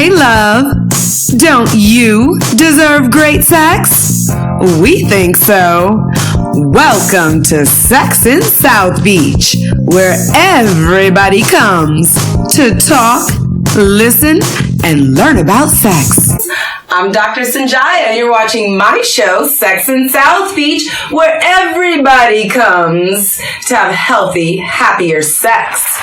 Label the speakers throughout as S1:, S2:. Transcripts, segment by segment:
S1: Hey, love, don't you deserve great sex? We think so. Welcome to Sex in South Beach, where everybody comes to talk, listen, and learn about sex. I'm Dr. Sanjaya, and you're watching my show, Sex in South Beach, where everybody comes to have healthy, happier sex.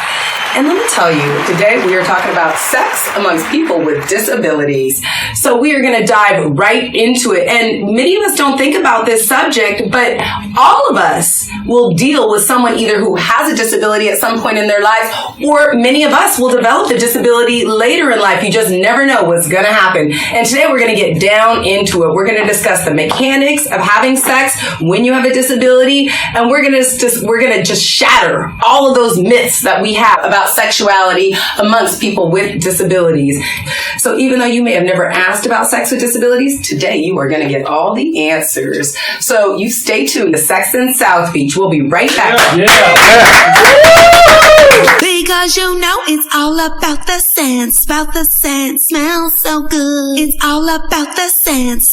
S1: And let me tell you, today we are talking about sex amongst people with disabilities. So we are going to dive right into it. And many of us don't think about this subject, but all of us will deal with someone either who has a disability at some point in their life, or many of us will develop a disability later in life. You just never know what's going to happen. And today we're going to get down into it. We're going to discuss the mechanics of having sex when you have a disability, and we're going to just shatter all of those myths that we have about sexuality amongst people with disabilities. So even though you may have never asked about sex with disabilities, today you are going to get all the answers. So you stay tuned to Sex in South Beach. We'll be right back.
S2: Because you know it's all about the scent, smells so good. It's all about the scent,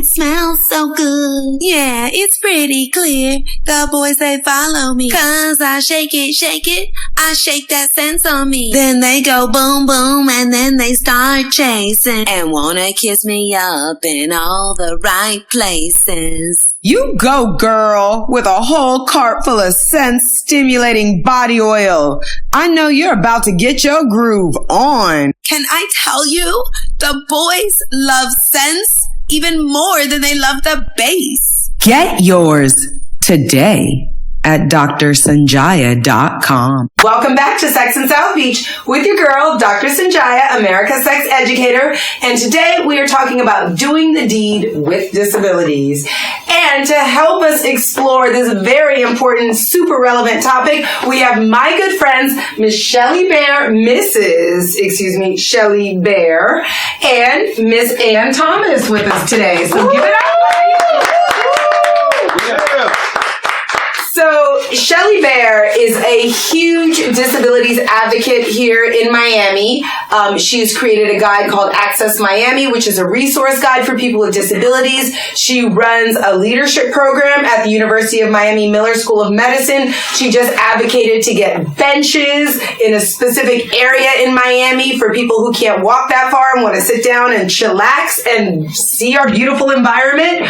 S2: smells so good. Yeah, it's pretty clear. The boys, they follow me. 'Cause I shake it, I shake that sense on me. Then they go boom, boom, and then they start chasing. And wanna kiss me up in all the right places.
S1: You go, girl, with a whole cart full of sense-stimulating body oil. I know you're about to get your groove on.
S2: Can I tell you, the boys love sense even more than they love the bass.
S1: Get yours today at drsanjaya.com. Welcome back to Sex in South Beach with your girl, Dr. Sanjaya, America's sex educator. And today we are talking about doing the deed with disabilities. And to help us explore this very important, super relevant topic, we have my good friends, Miss Shelly Bear, Shelly Bear, and Miss Ann Thomas with us today. So give it up. So Shelly Bear is a huge disabilities advocate here in Miami. She's created a guide called Access Miami, which is a resource guide for people with disabilities. She runs a leadership program at the University of Miami Miller School of Medicine. She just advocated to get benches in a specific area in Miami for people who can't walk that far and want to sit down and chillax and see our beautiful environment.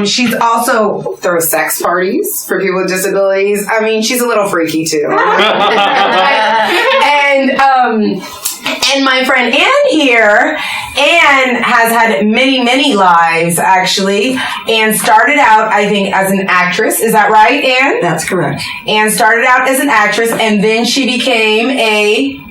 S1: She's also throws sex parties for people with disabilities. I mean, she's a little freaky too. And my friend Ann here, Ann has had many, many lives, actually. Ann started out, I think, as an actress. Is that right, Ann?
S3: That's correct.
S1: Ann started out as an actress, and then she became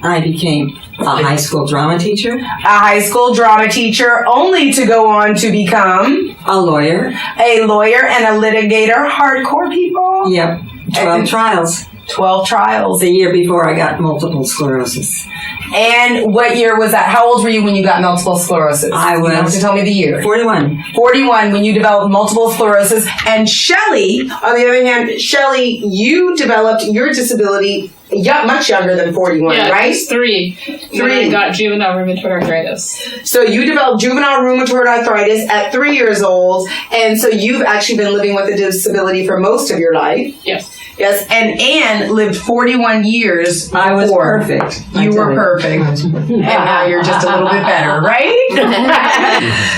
S3: I became a high school drama teacher.
S1: A high school drama teacher, only to go on to become
S3: A lawyer.
S1: A lawyer and a litigator. Hardcore people?
S3: Yep. 12 trials.
S1: 12 trials.
S3: The year before I got multiple sclerosis.
S1: And what year was that? How old were you when you got multiple sclerosis?
S3: I was...
S1: You have to tell me the year.
S3: 41.
S1: 41 when you developed multiple sclerosis. And Shelly, on the other hand, Shelly, you developed your disability much younger than 41, right?
S4: I was 3. When I got juvenile rheumatoid arthritis.
S1: So you developed juvenile rheumatoid arthritis at 3 years old, and so you've actually been living with a disability for most of your life.
S4: Yes.
S1: Yes, and Ann lived 41 years before.
S3: I was perfect.
S1: You were perfect. And now you're just a little bit better, right?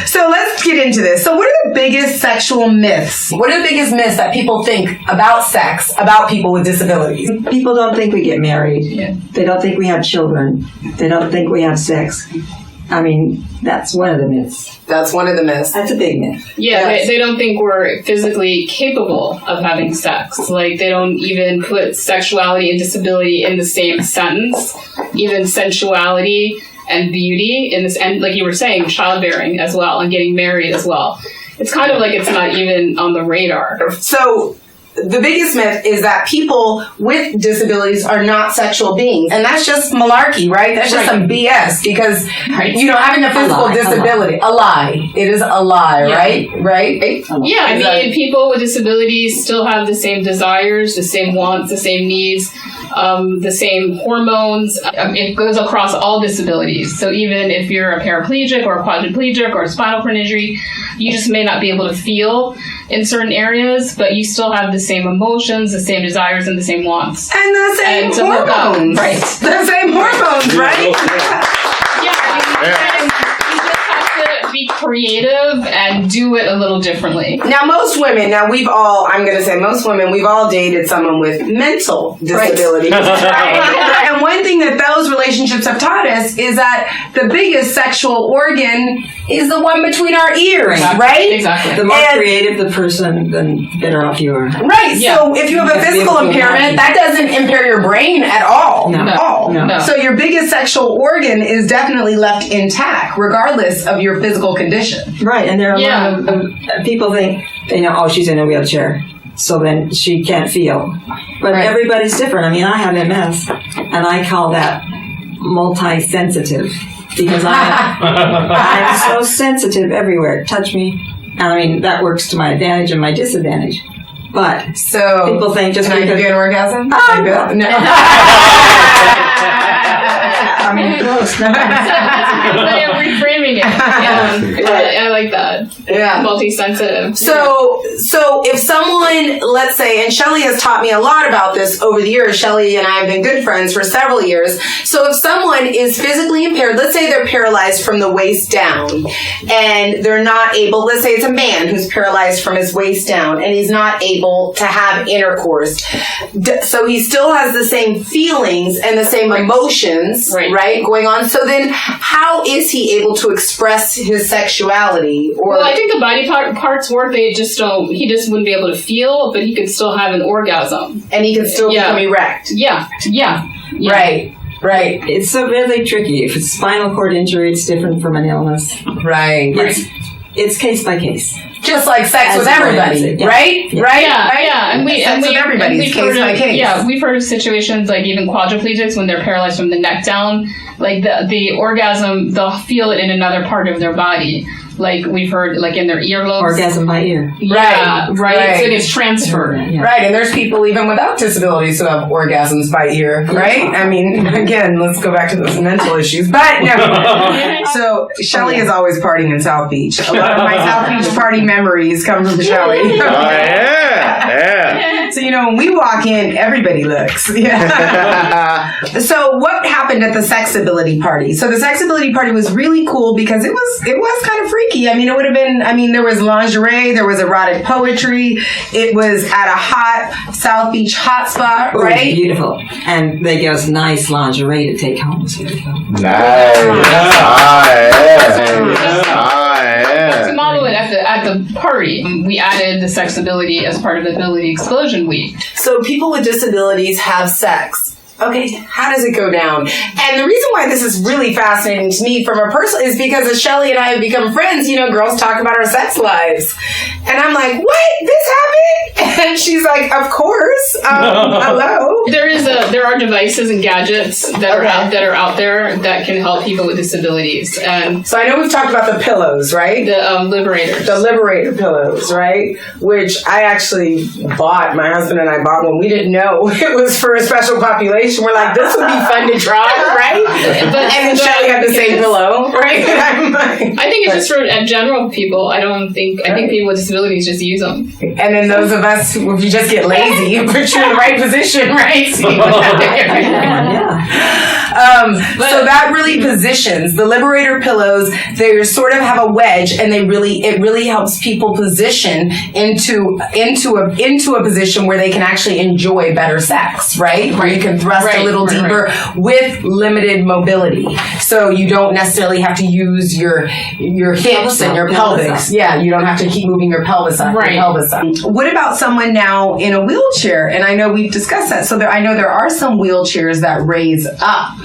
S1: So let's get into this. So what are the biggest sexual myths? What are the biggest myths that people think about sex, about people with disabilities?
S3: People don't think we get married.
S4: Yeah.
S3: They don't think we have children. They don't think we have sex. I mean, that's one of the myths.
S1: That's one of the myths.
S3: That's a big myth.
S4: Yeah,
S1: Yes.
S4: they don't think we're physically capable of having sex. Like, they don't even put sexuality and disability in the same sentence. Even sensuality and beauty in this, and like you were saying, childbearing as well, and getting married as well. It's kind of like it's not even on the radar.
S1: So the biggest myth is that people with disabilities are not sexual beings. And that's just malarkey, right? That's just some BS because, having a physical disability, a lie. It is a lie, right? Right?
S4: Yeah, I mean, people with disabilities still have the same desires, the same wants, the same needs, the same hormones. It goes across all disabilities. So even if you're a paraplegic or a quadriplegic or a spinal cord injury, you just may not be able to feel in certain areas, but you still have the same emotions, the same desires, and the same wants.
S1: And the same hormones.
S4: Right.
S1: The same hormones, right?
S4: You just have to be creative and do it a little differently.
S1: Now, most women, we've all dated someone with mental disabilities. Right? And one thing that those relationships have taught us is that the biggest sexual organ is the one between our ears, right?
S4: Exactly.
S3: The more creative the person, the better off you are.
S1: Right. Yeah. So if you have a physical impairment, that doesn't impair your brain at all.
S3: No.
S1: So your biggest sexual organ is definitely left intact, regardless of your physical condition.
S3: Right. And there are a lot of people think they know, oh, she's in a wheelchair, so then she can't feel. But everybody's different. I mean, I have MS, and I call that multi-sensitive. Because I'm so sensitive everywhere. Touch me. And I mean, that works to my advantage and my disadvantage. But
S1: so
S3: people think just
S1: because... Can I give you an orgasm? No.
S3: I mean, close.
S4: Reframing it. I like that.
S1: Yeah.
S4: Multi-sensitive.
S1: So if someone, let's say, and Shelly has taught me a lot about this over the years. Shelly and I have been good friends for several years. So if someone is physically impaired, let's say they're paralyzed from the waist down, and they're not able, let's say it's a man who's paralyzed from his waist down, and he's not able to have intercourse. So he still has the same feelings and the same emotions, right, going on. So then how is he able to express his sexuality? Or
S4: well, I think the body parts work. He just wouldn't be able to feel, but he could still have an orgasm.
S1: And he could still become erect.
S4: Yeah.
S1: Right.
S3: It's so really tricky. If it's spinal cord injury, it's different from an illness.
S1: Right.
S3: It's case by case.
S1: Just like sex with everybody, right?
S4: Yeah. And we've
S1: case by case.
S4: Yeah, we've heard of situations like even quadriplegics when they're paralyzed from the neck down, like the orgasm, they'll feel it in another part of their body. Like we've heard, like in their earlobes.
S3: Orgasm by ear.
S4: Right. So it gets transferred.
S1: Yeah. Right, and there's people even without disabilities who have orgasms by ear, right? I mean, again, let's go back to those mental issues. But no. So Shelly is always partying in South Beach. A lot of my South Beach party memories come from Shelly.
S5: Oh, yeah.
S1: So, when we walk in, everybody looks. Yeah. So what happened at the Sexability party? So the Sexability party was really cool because it was kind of freaky. I mean, it would have been, there was lingerie, there was erotic poetry. It was at a hot South Beach hotspot, right?
S3: Ooh, beautiful. And they gave us nice lingerie to take home. So
S4: To model it at the party, we added the Sexability as part of the Ability Explosion Week.
S1: So people with disabilities have sex. Okay, how does it go down? And the reason why this is really fascinating to me from a personal is because as Shelly and I have become friends, girls talk about our sex lives. And I'm like, what? This happened? And she's like, of course. Hello.
S4: There are devices and gadgets that are out there that can help people with disabilities. And
S1: so I know we've talked about the pillows, right?
S4: The Liberators.
S1: The Liberator pillows, right? Which I actually bought. My husband and I bought one. We didn't know it was for a special population. We're like, this would be fun to try, right? And then Shelly had the same pillow, right?
S4: I think it's just for general people. I think people with disabilities just use them.
S1: And then those of us, if you just get lazy, put you in the right position, right? So that really positions the Liberator pillows. They sort of have a wedge, and it really helps people position into a position where they can actually enjoy better sex, right? Where you can thrust a little deeper with limited mobility. So you don't necessarily have to use your hips and your pelvis. Yeah, you don't have to keep moving your pelvis up.
S4: Right.
S1: Your pelvis up. What about someone now in a wheelchair? And I know we've discussed that. So I know there are some wheelchairs that raise up.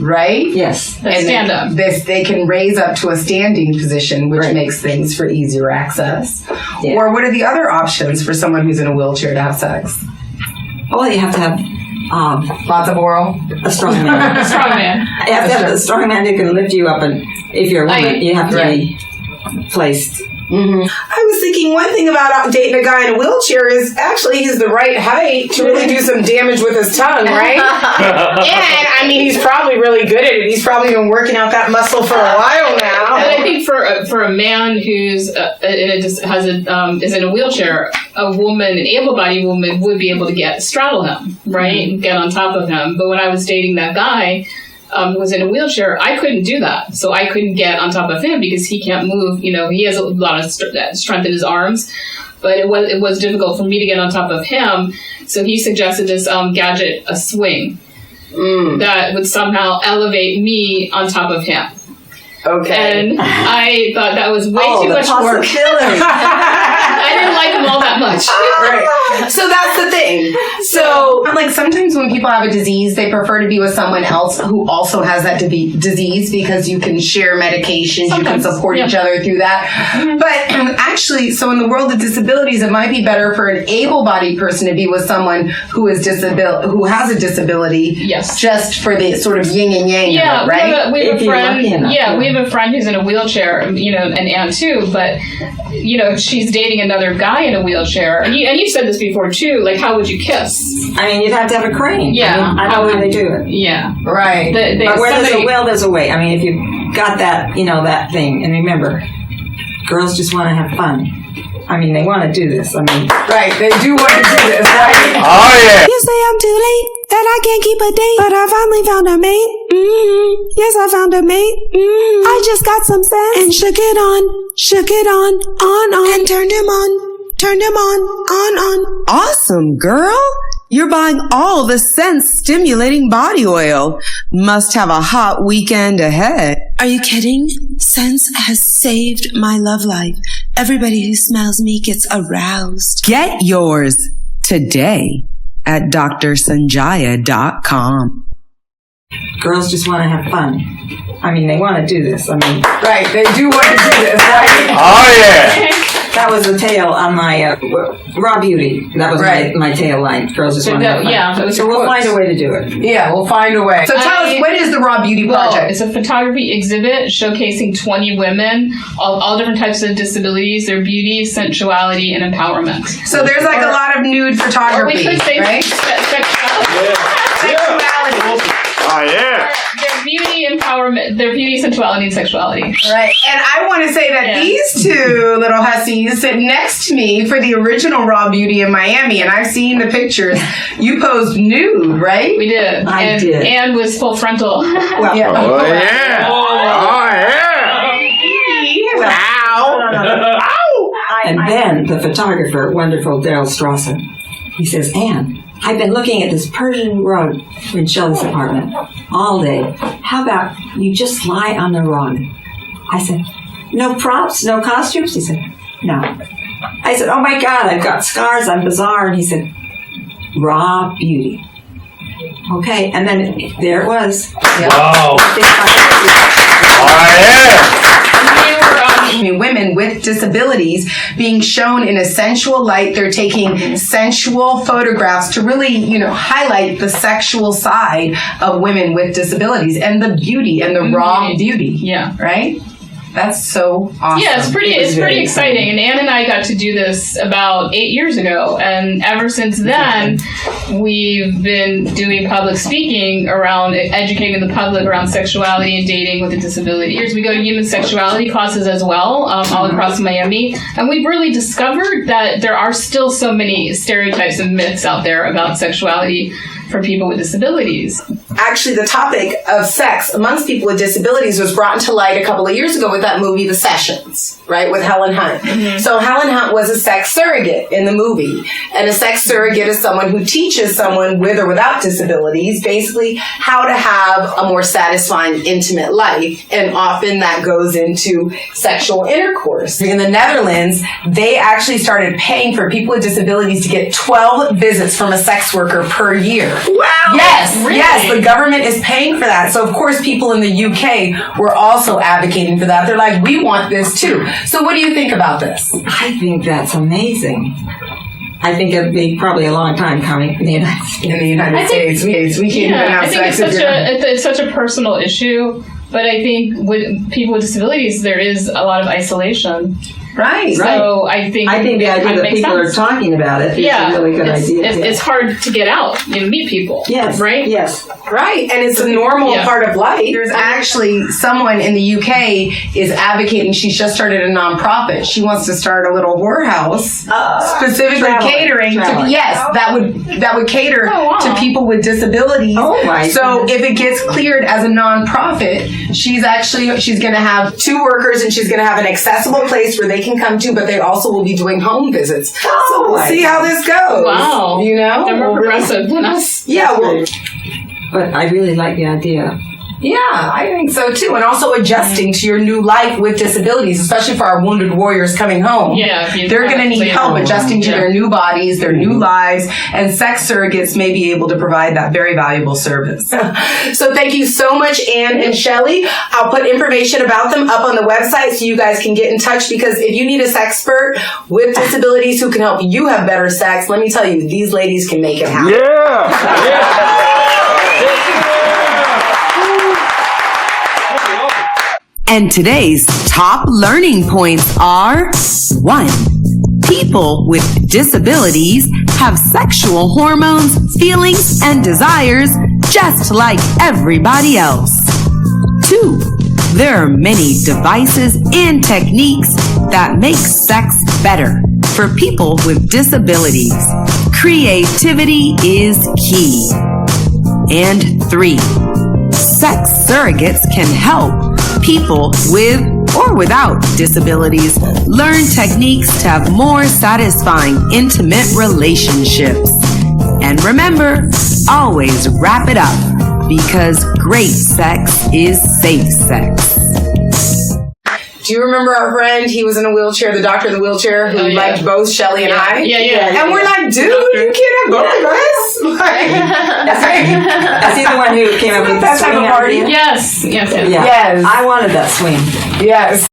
S5: right?
S3: Yes.
S4: The stand up.
S5: They can raise up to a standing position, which makes things for easier access.
S3: Yeah.
S5: Or what are the other options for someone who's in a wheelchair to have sex?
S3: Well, you have to have
S5: Lots of oral.
S3: a strong man.
S4: Strong man.
S3: You have to have a strong man who can lift you up, and if you're a woman, you have to be placed.
S5: I was thinking one thing about dating a guy in a wheelchair is actually he's the right height to really do some damage with his tongue, right? And I mean, he's probably really good at it. He's probably been working out that muscle for a while now.
S4: And I think for a man who's is in a wheelchair, an able-bodied woman would be able to straddle him, right, and get on top of him. But when I was dating that guy who was in a wheelchair, I couldn't do that. So I couldn't get on top of him because he can't move. You know, he has a lot of strength in his arms, but it was difficult for me to get on top of him. So he suggested this gadget, a swing, that would somehow elevate me on top of him.
S5: Okay.
S4: And I thought that was way too much work. I didn't like him all that much.
S5: Right. So that's the thing. So, like, sometimes when people have a disease, they prefer to be with someone else who also has that disease because you can share medications, you can support each other through that. But actually, so in the world of disabilities, it might be better for an able-bodied person to be with someone who has a disability.
S4: Yes.
S5: Just for the sort of yin and yang of it, right?
S4: We have a friend. Yeah, we have a friend who's in a wheelchair. You know, and Anne too. But you know, she's dating another guy in a wheelchair, and you've said this before too. Like, how would you kiss?
S3: I mean, you'd have to have a crane.
S4: Yeah,
S3: I know how they do it.
S4: Yeah,
S5: right.
S3: But where there's a will, there's a way. I mean, if you've got that, that thing, and remember, girls just want to have fun. I mean, they want to do this. I mean,
S5: right? They do want to do this, right?
S2: Oh yeah.
S1: You say I'm too late, that I can't keep a date, but I finally found a mate. Yes, I found a mate. I just got some sense and shook it on, and turned him on. Awesome, girl. You're buying all the sense-stimulating body oil. Must have a hot weekend ahead. Are you kidding? Sense has saved my love life. Everybody who smells me gets aroused. Get yours today at drsanjaya.com.
S3: girls just want to have fun. I mean, they want to do this. I mean,
S5: right? They do want to do this, right?
S2: Oh yeah.
S3: That was the tail on my Raw Beauty. That was my tail line. Girls just want to have fun.
S4: Yeah,
S3: so we'll find a way to do it.
S5: Yeah, we'll find a way. So tell us, what is the Raw Beauty Project?
S4: It's a photography exhibit showcasing 20 women, all different types of disabilities, their beauty, sensuality, and empowerment.
S5: So there's like a lot of nude photography,
S4: or we could say
S5: right?
S4: Sexuality.
S2: Oh yeah.
S4: Their beauty, empowerment, their beauty, sensuality, and sexuality.
S5: Right. And I want to say that these two little hussies sit next to me for the original Raw Beauty in Miami, and I've seen the pictures. You posed nude, right?
S4: We did.
S3: I did.
S4: Anne was full frontal.
S3: Well,
S5: yeah.
S2: Oh yeah. Oh yeah.
S5: Ow.
S3: And then the photographer, wonderful Daryl Strawson, he says, Anne, I've been looking at this Persian rug in Shelley's apartment all day. How about you just lie on the rug? I said, no props, no costumes? He said, no. I said, oh my God, I've got scars, I'm bizarre. And he said, Raw Beauty. Okay, and then there it was.
S2: Wow. Oh yeah.
S5: Women with disabilities being shown in a sensual light. They're taking sensual photographs to really, highlight the sexual side of women with disabilities and the beauty and the raw beauty.
S4: Yeah.
S5: Right? That's so awesome.
S4: Yeah, it's pretty exciting. And Anne and I got to do this about 8 years ago. And ever since then, we've been doing public speaking around educating the public around sexuality and dating with a disability. We go to human sexuality classes as well, all across Miami. And we've really discovered that there are still so many stereotypes and myths out there about sexuality for people with disabilities.
S5: Actually, the topic of sex amongst people with disabilities was brought into light a couple of years ago with that movie, The Sessions, right, with Helen Hunt. Mm-hmm. So Helen Hunt was a sex surrogate in the movie. And a sex surrogate is someone who teaches someone with or without disabilities basically how to have a more satisfying, intimate life. And often that goes into sexual intercourse. In the Netherlands, they actually started paying for people with disabilities to get 12 visits from a sex worker per year.
S3: Wow.
S5: Yes,
S4: Really?
S5: yes, the government is paying for that. So of course people in the UK were also advocating for that. They're like, we want this too. So what do you think about this?
S3: I think that's amazing. I think it'd be probably a long time coming in the United States.
S5: In the United States, we can't even have
S4: I think
S5: sex.
S4: it's such a personal issue. But I think with people with disabilities, there is a lot of isolation.
S5: Right.
S4: So I think
S3: the idea that
S4: makes
S3: people
S4: sense.
S3: are talking about it is a really good idea.
S4: It's hard to get out and meet people.
S3: Yes.
S4: Right?
S3: Yes.
S5: Right, and it's a normal part of life. There's actually someone in the UK is advocating. She's just started a nonprofit. She wants to start a little whorehouse, specifically catering to that would cater to people with disabilities.
S3: Oh my!
S5: So if it gets cleared as a nonprofit, she's going to have 2 workers, and she's going to have an accessible place where they can come to, but they also will be doing home visits. So we'll see how this goes.
S4: Wow,
S5: you know,
S4: they're more progressive than us.
S5: Yeah, well.
S3: But I really like the idea.
S5: Yeah, I think so too. And also adjusting to your new life with disabilities, especially for our wounded warriors coming home.
S4: Yeah,
S5: they're going to need help adjusting to their new bodies, their new lives, and sex surrogates may be able to provide that very valuable service. So thank you so much, Ann and Shelley. I'll put information about them up on the website so you guys can get in touch, because if you need a sex expert with disabilities who can help you have better sex, let me tell you, these ladies can make it happen.
S6: Yeah.
S1: And today's top learning points are: 1. People with disabilities have sexual hormones, feelings, and desires just like everybody else. 2. There are many devices and techniques that make sex better for people with disabilities. Creativity is key. And 3. Sex surrogates can help people with or without disabilities learn techniques to have more satisfying intimate relationships. And remember, always wrap it up, because great sex is safe sex.
S5: Do you remember our friend? He was in a wheelchair, the doctor in the wheelchair, who liked both Shelley and I.
S4: Yeah.
S5: And we're like, dude, you can't have both of us.
S3: Is he the one who came up with
S5: that
S3: the
S5: type
S3: swing
S5: of party?
S3: idea?
S4: Yes.
S3: Yeah.
S5: Yes.
S3: I wanted that swing.
S5: Yes.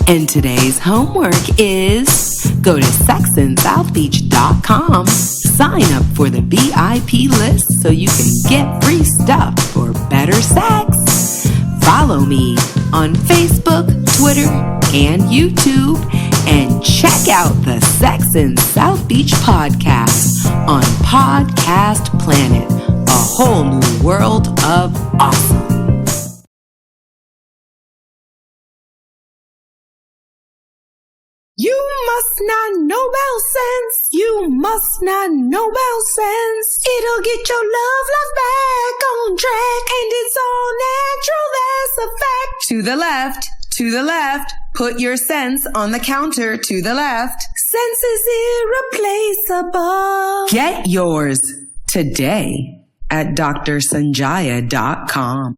S1: And today's homework is: go to sexinSouthBeach.com, sign up for the VIP list so you can get free stuff for better sex. Follow me on Facebook, Twitter, and YouTube, and check out the Sex in South Beach podcast on Podcast Planet, a whole new world of awesome. You must not know about sense. You must not know about sense. It'll get your love life back on track, and it's all natural. That's a fact. To the left, to the left. Put your sense on the counter to the left. Sense is irreplaceable. Get yours today at drsanjaya.com.